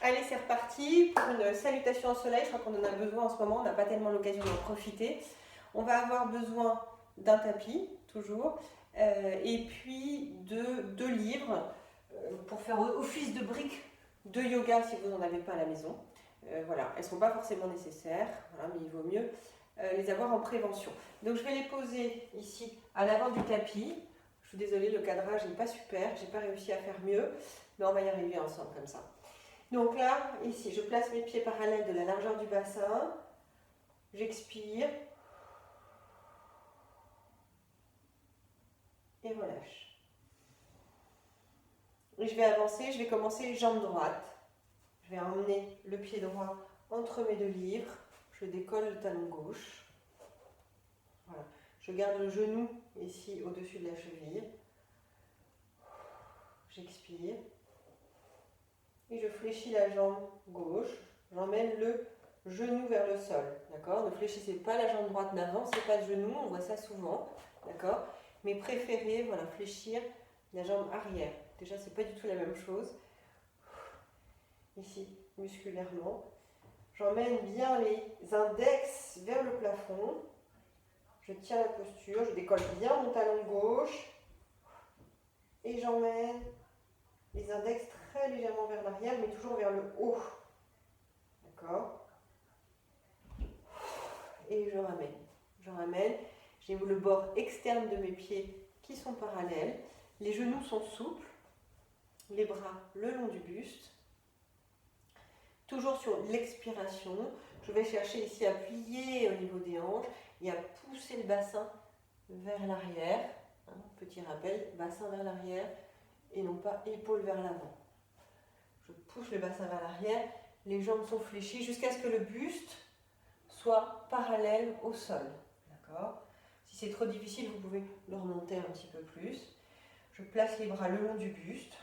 Allez, c'est reparti pour une salutation au soleil. Je crois qu'on en a besoin en ce moment, on n'a pas tellement l'occasion d'en profiter. On va avoir besoin d'un tapis, toujours, et puis de 2 livres pour faire office de briques de yoga si vous n'en avez pas à la maison. Voilà, elles ne sont pas forcément nécessaires, voilà, mais il vaut mieux les avoir en prévention. Donc je vais les poser ici à l'avant du tapis. Je suis désolée, le cadrage n'est pas super, j'ai pas réussi à faire mieux, mais on va y arriver ensemble comme ça. Donc là, ici, je place mes pieds parallèles de la largeur du bassin. J'expire. Et relâche. Et je vais avancer, je vais commencer jambe droite. Je vais emmener le pied droit entre mes 2 livres. Je décolle le talon gauche. Voilà. Je garde le genou ici au-dessus de la cheville. J'expire. Et je fléchis la jambe gauche. J'emmène le genou vers le sol. D'accord ? Ne fléchissez pas la jambe droite, n'avancez pas de genou, on voit ça souvent. D'accord ? Mais préférez voilà, fléchir la jambe arrière. Déjà, c'est pas du tout la même chose. Ici, musculairement. J'emmène bien les index vers le plafond. Je tiens la posture, je décolle bien mon talon gauche. Et j'emmène les index très légèrement vers l'arrière, mais toujours vers le haut. D'accord ? Et je ramène. Je ramène. J'ai le bord externe de mes pieds qui sont parallèles. Les genoux sont souples. Les bras le long du buste. Toujours sur l'expiration, je vais chercher ici à plier au niveau des hanches et à pousser le bassin vers l'arrière. Petit rappel, bassin vers l'arrière et non pas épaule vers l'avant. Je pousse le bassin vers l'arrière, les jambes sont fléchies jusqu'à ce que le buste soit parallèle au sol. D'accord ? Si c'est trop difficile, vous pouvez le remonter un petit peu plus. Je place les bras le long du buste.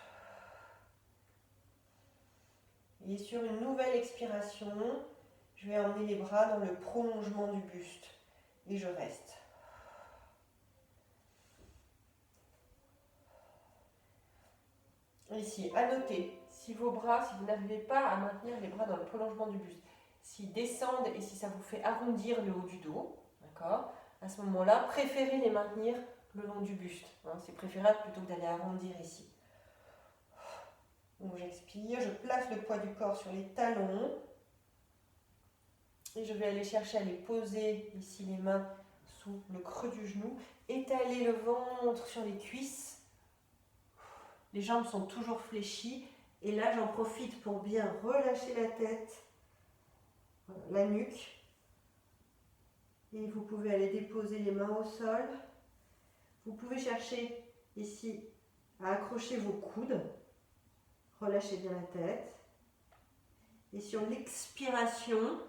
Et sur une nouvelle expiration, je vais emmener les bras dans le prolongement du buste. Et je reste. Ici, à noter, si vos bras, si vous n'arrivez pas à maintenir les bras dans le prolongement du buste, s'ils descendent et si ça vous fait arrondir le haut du dos, d'accord ? À ce moment-là, préférez les maintenir le long du buste. C'est préférable plutôt que d'aller arrondir ici. Donc j'expire, je place le poids du corps sur les talons. Et je vais aller chercher à les poser ici les mains sous le creux du genou. Étaler le ventre sur les cuisses. Les jambes sont toujours fléchies. Et là, j'en profite pour bien relâcher la tête, la nuque. Et vous pouvez aller déposer les mains au sol. Vous pouvez chercher ici à accrocher vos coudes. Relâchez bien la tête. Et sur l'expiration,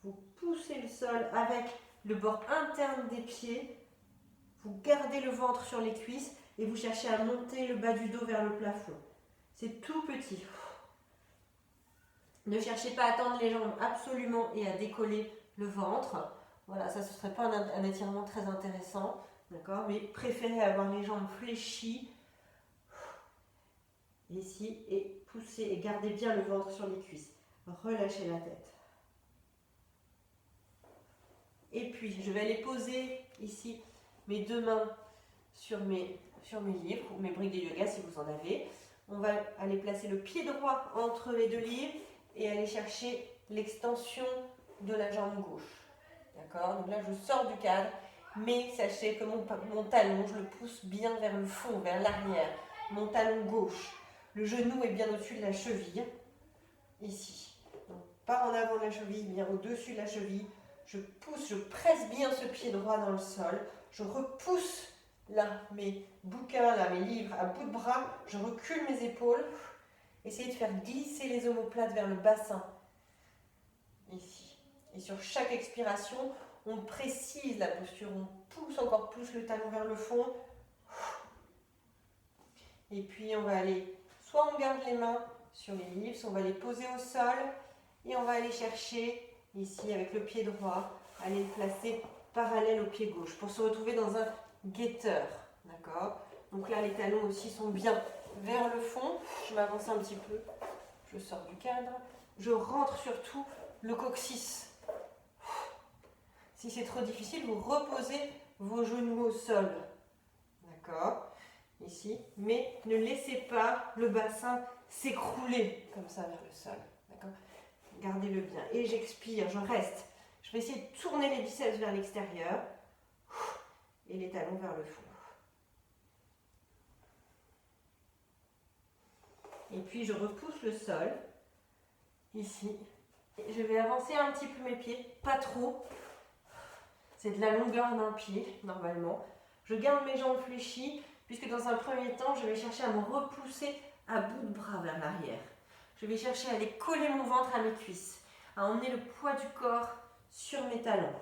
vous poussez le sol avec le bord interne des pieds. Vous gardez le ventre sur les cuisses et vous cherchez à monter le bas du dos vers le plafond. C'est tout petit. Ne cherchez pas à tendre les jambes absolument et à décoller le ventre. Voilà, ça ce ne serait pas un étirement très intéressant. D'accord ? Mais préférez avoir les jambes fléchies. Ici, et poussez et gardez bien le ventre sur les cuisses. Relâchez la tête. Et puis, je vais aller poser ici mes 2 mains sur mes livres ou mes briques de yoga si vous en avez. On va aller placer le pied droit entre les 2 livres et aller chercher l'extension de la jambe gauche. D'accord ? Donc là, je sors du cadre, mais sachez que mon talon, je le pousse bien vers le fond, vers l'arrière. Mon talon gauche. Le genou est bien au-dessus de la cheville, ici. Donc, pas en avant de la cheville, bien au-dessus de la cheville. Je pousse, je presse bien ce pied droit dans le sol. Je repousse là mes bouquins, là mes livres à bout de bras. Je recule mes épaules. Essayez de faire glisser les omoplates vers le bassin, ici. Et sur chaque expiration, on précise la posture. On pousse encore plus le talon vers le fond. Et puis on va aller... Soit on garde les mains sur les livres, soit on va les poser au sol et on va aller chercher ici avec le pied droit, aller le placer parallèle au pied gauche pour se retrouver dans un guetteur. D'accord ? Donc là, les talons aussi sont bien vers le fond. Je m'avance un petit peu. Je le sors du cadre. Je rentre surtout le coccyx. Si c'est trop difficile, vous reposez vos genoux au sol. D'accord? Ici. Mais ne laissez pas le bassin s'écrouler comme ça vers le sol. D'accord? Gardez-le bien. Et j'expire, je reste. Je vais essayer de tourner les biceps vers l'extérieur et les talons vers le fond. Et puis je repousse le sol, ici. Et je vais avancer un petit peu mes pieds, pas trop. C'est de la longueur d'un pied, normalement. Je garde mes jambes fléchies, puisque dans un premier temps, je vais chercher à me repousser à bout de bras vers l'arrière. Je vais chercher à aller coller mon ventre à mes cuisses, à emmener le poids du corps sur mes talons.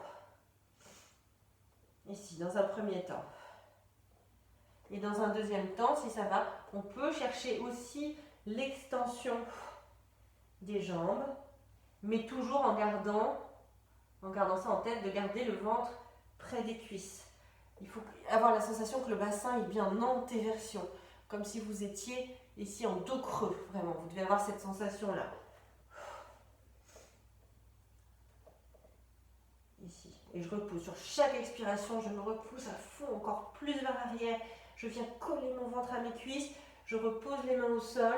Ici, dans un premier temps. Et dans un deuxième temps, si ça va, on peut chercher aussi l'extension des jambes, mais toujours en gardant ça en tête, de garder le ventre près des cuisses. Il faut avoir la sensation que le bassin est bien en antéversion, comme si vous étiez ici en dos creux, vraiment. Vous devez avoir cette sensation-là. Ici. Et je repousse. Sur chaque expiration, je me repousse à fond, encore plus vers l'arrière. Je viens coller mon ventre à mes cuisses. Je repose les mains au sol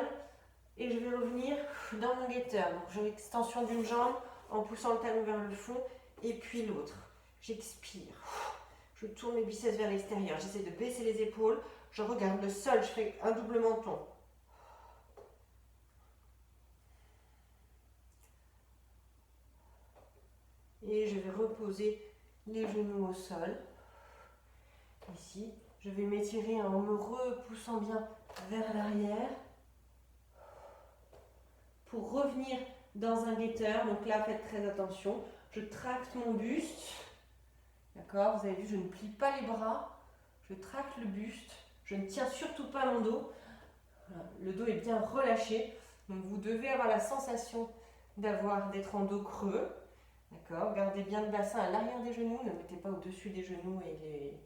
et je vais revenir dans mon guetteur. Donc j'ai l'extension d'une jambe en poussant le talon vers le fond et puis l'autre. J'expire. Je tourne mes biceps vers l'extérieur. J'essaie de baisser les épaules. Je regarde le sol. Je fais un double menton. Et je vais reposer les genoux au sol. Ici, je vais m'étirer en me repoussant bien vers l'arrière pour revenir dans un guetteur. Donc là, faites très attention. Je tracte mon buste. D'accord? Vous avez vu, je ne plie pas les bras. Je tracte le buste. Je ne tiens surtout pas mon dos. Voilà. Le dos est bien relâché. Donc vous devez avoir la sensation d'être en dos creux. D'accord? Gardez bien le bassin à l'arrière des genoux. Ne mettez pas au-dessus des genoux et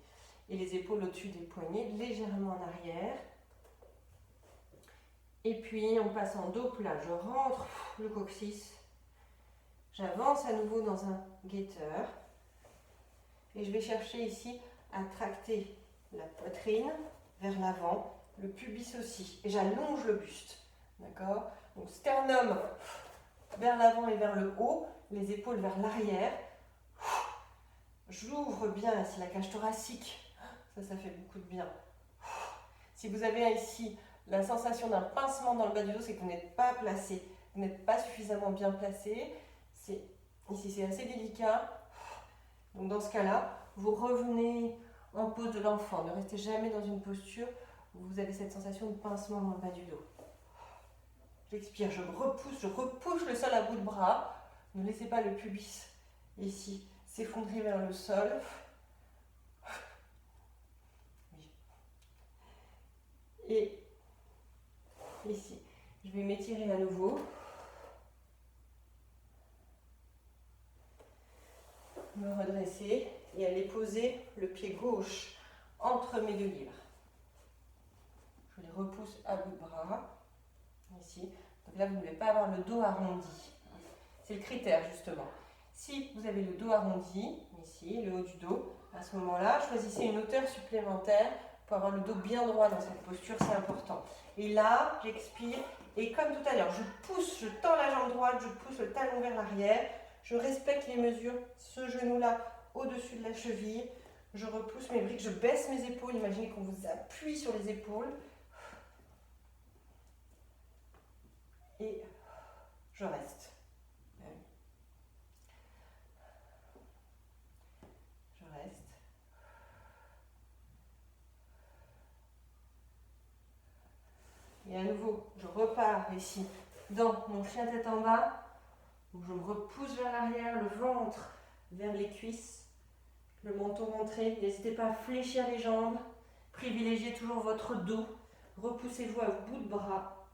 les épaules au-dessus des poignets. Légèrement en arrière. Et puis on passe en dos plat. Je rentre le coccyx. J'avance à nouveau dans un guetteur. Et je vais chercher ici à tracter la poitrine vers l'avant, le pubis aussi. Et j'allonge le buste. D'accord? Donc sternum vers l'avant et vers le haut, les épaules vers l'arrière. J'ouvre bien ici la cage thoracique. Ça fait beaucoup de bien. Si vous avez ici la sensation d'un pincement dans le bas du dos, c'est que vous n'êtes pas placé. Vous n'êtes pas suffisamment bien placé. Ici, c'est assez délicat. Donc dans ce cas-là, vous revenez en pose de l'enfant. Ne restez jamais dans une posture où vous avez cette sensation de pincement dans le bas du dos. J'expire, je repousse le sol à bout de bras. Ne laissez pas le pubis ici s'effondrer vers le sol. Oui. Et ici, je vais m'étirer à nouveau. Me redresser et aller poser le pied gauche entre mes deux livres. Je les repousse à bout de bras. Ici. Donc là, vous ne devez pas avoir le dos arrondi. C'est le critère, justement. Si vous avez le dos arrondi, ici, le haut du dos, à ce moment-là, choisissez une hauteur supplémentaire pour avoir le dos bien droit dans cette posture, c'est important. Et là, j'expire. Et comme tout à l'heure, je tends la jambe droite, je pousse le talon vers l'arrière. Je respecte les mesures, ce genou-là au-dessus de la cheville. Je repousse mes briques, je baisse mes épaules. Imaginez qu'on vous appuie sur les épaules. Et je reste. Je reste. Et à nouveau, je repars ici dans mon chien tête en bas. Donc je me repousse vers l'arrière, le ventre vers les cuisses, le menton rentré. N'hésitez pas à fléchir les jambes. Privilégiez toujours votre dos. Repoussez-vous à bout de bras.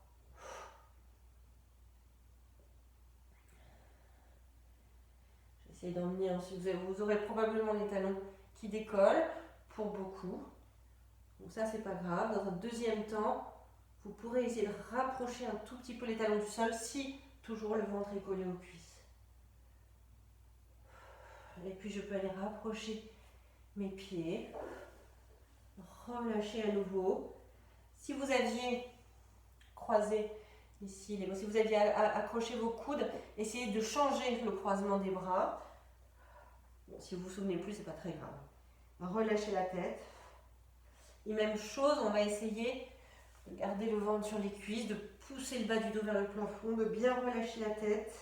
J'essaie d'emmener ensuite. Vous aurez probablement les talons qui décollent pour beaucoup. Donc ça, c'est pas grave. Dans un deuxième temps, Vous pourrez essayer de rapprocher un tout petit peu les talons du sol si toujours le ventre est collé aux cuisses. Et puis je peux aller rapprocher mes pieds. Relâcher à nouveau. Si vous aviez croisé ici, si vous aviez accroché vos coudes, essayez de changer le croisement des bras. Bon, si vous vous souvenez plus, c'est pas très grave. Relâchez la tête. Et même chose, on va essayer de garder le ventre sur les cuisses, de pousser le bas du dos vers le plafond, de bien relâcher la tête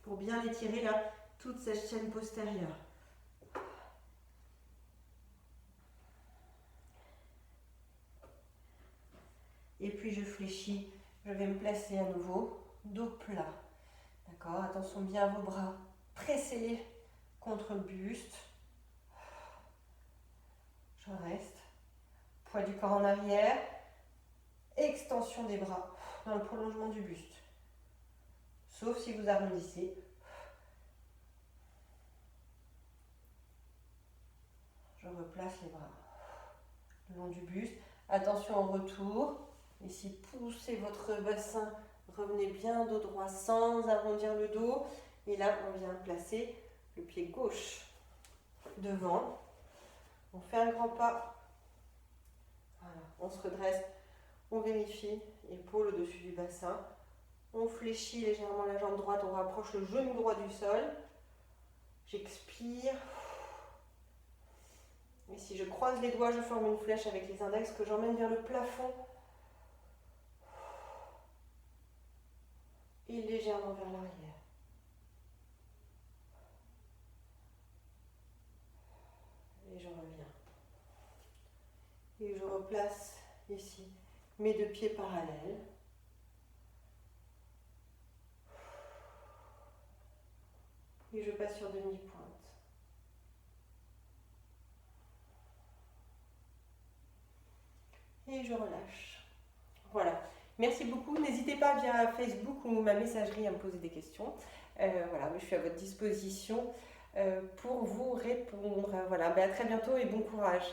pour bien étirer là toute cette chaîne postérieure. Et puis je fléchis, je vais me placer à nouveau, dos plat. D'accord, attention bien à vos bras, pressez-les contre le buste. Je reste. Poids du corps en arrière. Extension des bras dans le prolongement du buste. Sauf si vous arrondissez. Je replace les bras le long du buste. Attention au retour. Ici, poussez votre bassin. Revenez bien dos droit sans arrondir le dos. Et là, on vient placer le pied gauche devant. On fait un grand pas. Voilà. On se redresse. On vérifie. Épaule au-dessus du bassin. On fléchit légèrement la jambe droite. On rapproche le genou droit du sol. J'expire. Et si je croise les doigts, je forme une flèche avec les index que j'emmène vers le plafond. Et légèrement vers l'arrière. Et je reviens. Et je replace ici mes deux pieds parallèles. Et je passe sur demi-pointe. Et je relâche. Voilà. Merci beaucoup. N'hésitez pas via Facebook ou ma messagerie à me poser des questions. Voilà, je suis à votre disposition pour vous répondre. Voilà, à très bientôt et bon courage.